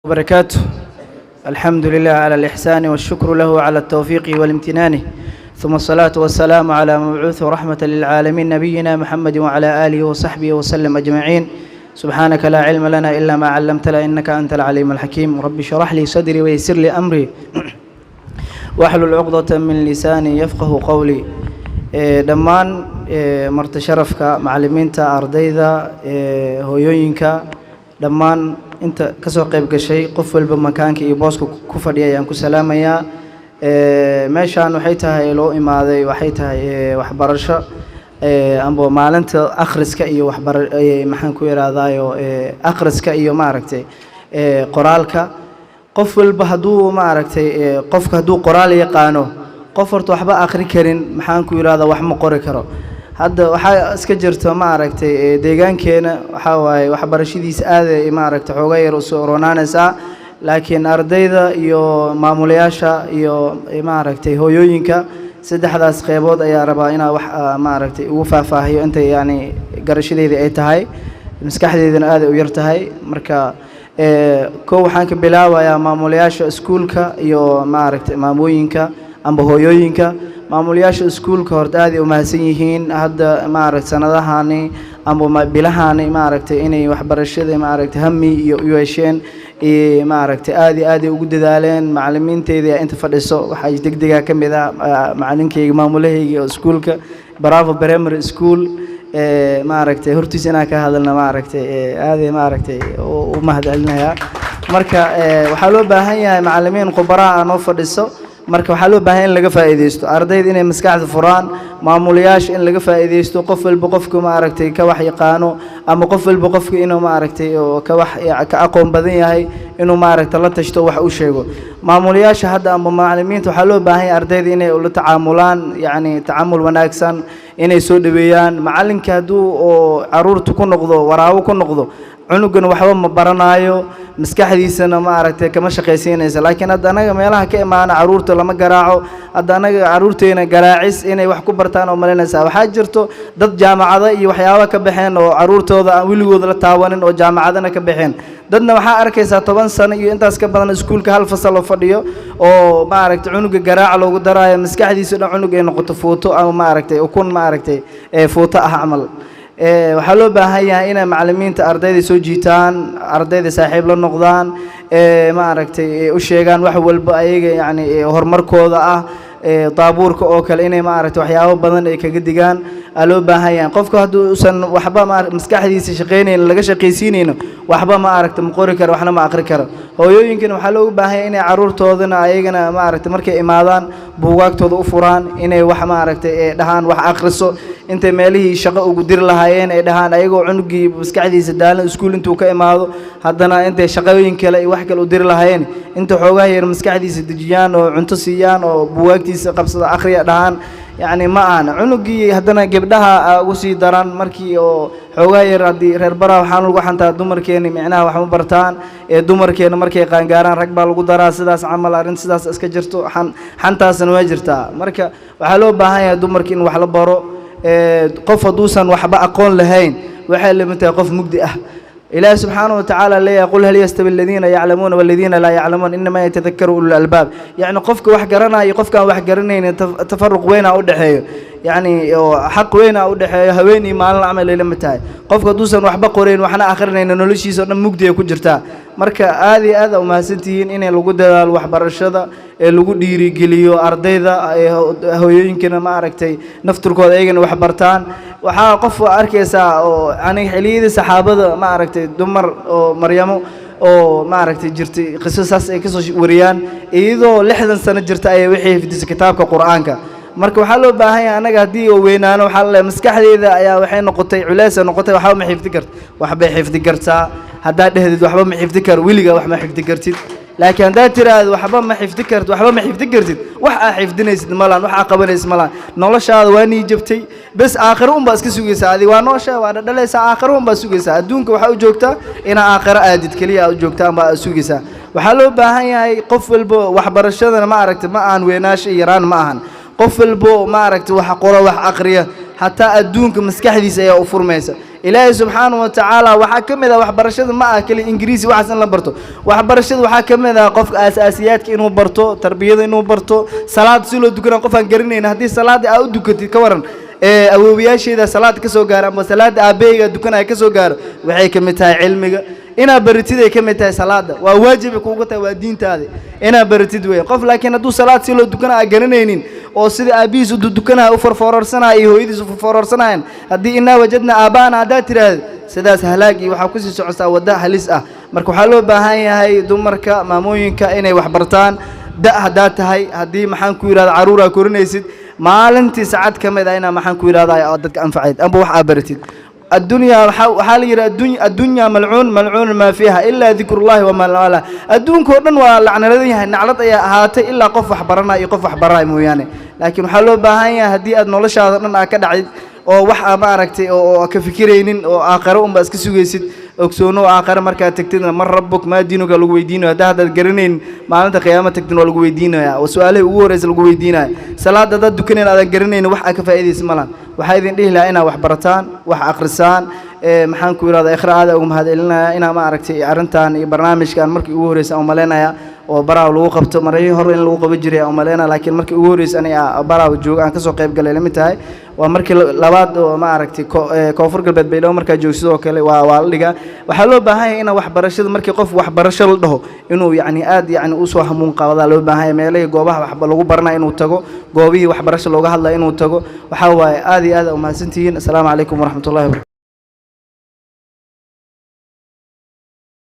وبركاته. الحمد لله على الإحسان والشكر له على التوفيق والامتنان، ثم الصلاة والسلام على مبعوث رحمة للعالمين نبينا محمد وعلى آله وصحبه وسلم أجمعين. سبحانك لا علم لنا إلا ما علمتنا إنك أنت العليم الحكيم. رب اشرح لي صدري ويسر لي أمري واحلل عقدة من لساني يفقه قولي. dhammaan marti sharafka macallimiinta ardayda hooyooyinka dhammaan inta ka soo qayb gashay qof walba makaanka iyo booska ku fadhiyay aan ku salaamayaa. meeshaan waxay tahay loo imaaday waxay tahay waxbarasho amba maalinta akhriska iyo maxaan ku yiraahdaayo akhriska iyo maaragtay qoraalka. qof walba hadduu maaragtay qofka hadduu qoraal yaqaano qof horta waxba akhri karin maxaan ku yiraahdaa wax ma qori karo. hadda waxa iska jirto maaragtay deegaankeena waxa waaye waxbarashadiisa aad ay maaragtay xooga yar u soo roonanaysa, laakiin ardayda iyo maamulayaasha iyo maaragtay hooyooyinka saddexdaas qaybood ayaa rabaa inaa wax maaragtay ugu faahfaahiyo inta yani garashadeeda ay tahay, maskaxdeedana aad ay u yar tahay. marka waxaan ka bilaabayaa maamulayaasha iskuulka iyo maaragtay maamooyinka amba hooyooyinka. maamulayaasha iskuulka horta aad ay u mahadsan yihiin hadda maaragtay sanadahani amba bilahani maaragtay inay waxbarashada maaragtay hami iyo u yeesheen maaragtay aad ay ugu dadaaleen. macallimiinteeda inta fadhiso waxay degdega ka mid ah macallinkeyga maamulaheyga iskuulka Bravo Primary School maaragtay hortiisa inaan ka hadalna maaragtay aad ay maaragtay u mahadcelinayaa. marka waxaa loo baahan yahay macallimiin khubaro ah oo fadhiso. marka waxaa loo baahan in laga faa'iideysto ardayda inay maskaxda furaan, maamulayaasha in laga faa'iideysto, qof walba qofka maaragtay ka wax yaqaano ama qof walba qofka inuu maaragtay ka wax ka aqoon badan yahay inuu maaragtay la tashto wax u sheego. maamulayaasha hadda ama macallimiinta waxaa loo baahan yahay ardayda inay ula tacaamulaan, yani tacaamul wanaagsan inay soo dhaweeyaan. macallinka hadduu oo caruurta ku noqdo waraabo ku noqdo cunugan waxba ma baranayo, maskaxdiisana maaragtay kama shaqaysiinaysa. laakiin hadda anaga meelaha ka imaana caruurta lama garaaco, hadda anaga caruurteena garaacis inay wax ku bartaan oo malinaysa. waxaa jirto dad jaamacada iyo waxyaabo ka baxeen oo caruurtooda aan weligood la taawanin oo jaamacadana ka baxeen. dadna waxaa arkaysaa 10 sano iyo intaas ka badan iskuulka hal fasal oo fadhiyo oo maaragtay cunuga garaac loogu daraayo, maskaxdiisa dhan cunug ay noqoto footo ama maaragtay ukun maaragtay footo ah camal. waxaa loo baahan yahay inay macallimiinta ardayda soo jiitaan, ardayda saaxiib la noqdaan, maaragtay u sheegaan wax walba ayaga yani horumarkooda ah. daabuurka oo kale inay maaragtay waxyaabo badan ay kaga digaan loo baahan yahay. qofka hadduu usan waxba maskaxdiisa shaqeynaynin laga shaqaysiinayno waxba maaragtay ma qori karo waxna ma akhri karo. hooyooyinkana waxaa loogu baahan yahay inay caruurtoodana ayagana maaragtay markay imaadaan buugaagtooda u furaan, inay wax maaragtay dhahaan wax akhriso, intay meelihii shaqo ugu diri lahaayeen ay dhahaan ayagoo cunugii maskaxdiisa daalan iskuul intuu ka imaado haddana intay shaqooyin kale iyo wax kale u diri lahaayeen inta xoogaa yar maskaxdiisa dejiyaan oo cunto siiyaan oo buugaagtiisa qabsada akhriya dhahaan يعني ما أنا عنقي هذنا جبدها وسي دران مركي أو حواير هذي ربرا وحنا لقوا حنتا دمر كيني معناها وحنا برتان دمر كيني مركي قانقاران ركبا لقوا دراس داس عمل أرن سداس اسكجرتو حنتا سنواجرتا مركا وحلو بهاي دمر كين وحلا برو قف دوسا وحبا أقول لهين وحل متى قف مجدي إله سبحانه وتعالى لا يقول هل يستوي الذين يعلمون والذين لا يعلمون إنما يتذكر أولو الألباب. يعني قفك وحجرنا يقفك وحجرنا تفرق وين أو دحيه، يعني حق وين أو دحيه هويني ما العمل اللي متاعي قفك دوسا وحبا قرين وحنا آخرنا إنه نلشي صرنا مجدي يكون جرتا. marka aad iyo aad uma santiin in lagu dadaalo waxbarashada lagu dhiiri geliyo ardayda hooyooyinkana ma aragtay nafturkooda ayagana wax bartaan. waxa qof arkaysa oo aniga xiliyada saxaabada ma aragtay dumar oo Maryamo oo ma aragtay jirtay qisasaas ay ka soo wariyaan iyadoo 60 sano jirta ay wixii fidisay kitaabka Quraanka. marka waxa loo baahan yahay anaga hadii oo weynaano waxa la maskaxdeeda ayaa waxay noqotay culays noqotay waxa ma xifdi karto waxba xifdi kartaa hadda dhahdid waxba ma xifdi kar wiliga wax ma xifdi kartid. laakiin hadda tiraad waxba ma xifdi kartid waxba ma xifdi kartid wax aad xifdinaysid malan wax aad qabanaysid malan noloshaada waa nii jabtay bas aakhiro un baa iska sugaysaa adiga waa noosha waa dhalaysaa aakhiro un baa sugaysaa adduunka waxa u joogtaa ina aakhiro aadid kaliya u joogtaa baa sugaysaa. waxa loo baahan yahay qof walba waxbarashadana ma aragtay ma aan weynaash yaraan ma ahan qof walba ma aragtay wax qoro wax aqriya حتى أدونك مسكح دي سيا أفرميسا إلهي سبحانه وتعالى وحكم إذا وحبرشد ما أكل إنجليزي وحسن لبرتو وحبرشد وحكم إذا قف أساسيات كإنه برتو تربية إنه برتو صلاة سلو دكنا قف قرنين هذه صلاة أو دكتي كورن أوبياشي إذا صلاة كسو جار أما صلاة أبيجا دكنا كسو جار وحي كمتها علمك إنا برتدي كمتها صلاة وواجب كوجته ودين تادي إنا برتدي قف لكن هذو صلاة سلو دكنا قرنين أو سيد أبيز دكنا أوفر فرار سنة إيه يدي فرار سنة هذه إنا وجدنا آبانا عادات هذا سداس هلاقي وحكوسي سعسا ودا هلسة مركو حلو بهاي هاي دمركا ماموينكا إنا وحبرتان دا هدات هاي هذه محن كويراد عرورة كورنيسد maalintii saacad kamid ah ina maxaan ku yiraahdaa oo dadka anfacayd amba wax abaratid الدنيا حال يرى الدنيا ملعون ما فيها إلا ذكر الله وما لا الدنيا كورن ولعن الذين نعلط يا هاتي إلا قف حبرنا يقف حبراي مو يعني لكن حلو بهاي هدي أدنولش هذا أكد عيد أو وح ما ركتي أو كفكرين أو آخرهم بس كسويسد أكسونو آخر مركز تكتين مر ربك ما دينك لقوي دينه هذا الجرنين ما أنت قيامة تكتين لقوي دينه وسؤاله هو رئيس لقوي دينه صلاة هذا الدكانين هذا الجرنين وح كفاية اسمه وحيدين ليه لأنا وحبرتان وحأقرسان محن كوير هذا إخراج هذا هذا لنا أنا ما ركتي عرنتان برنامج كان مركي أوريس أو ملنا وبرا الوقف تمرين هرين الوقف بجري أو ملنا لكن مركي أوريس أنا برا وجوج أنا كسو قيب قليل متاعي ومركي لبعض وما ركتي كوفر قلبت بيلو مركي جوسو كله واللقى وحلو بهاي أنا وحبرشد مركي قف وحبرشل ده إنه يعني آد يعني أسوأ همون قاضي لو بهاي مالي جوابه وحبلو برنا إنه تجو جوابي وحبرشل لو جه الله إنه تجو وحوا آدي وما سنتين السلام عليكم ورحمة الله وبركاته.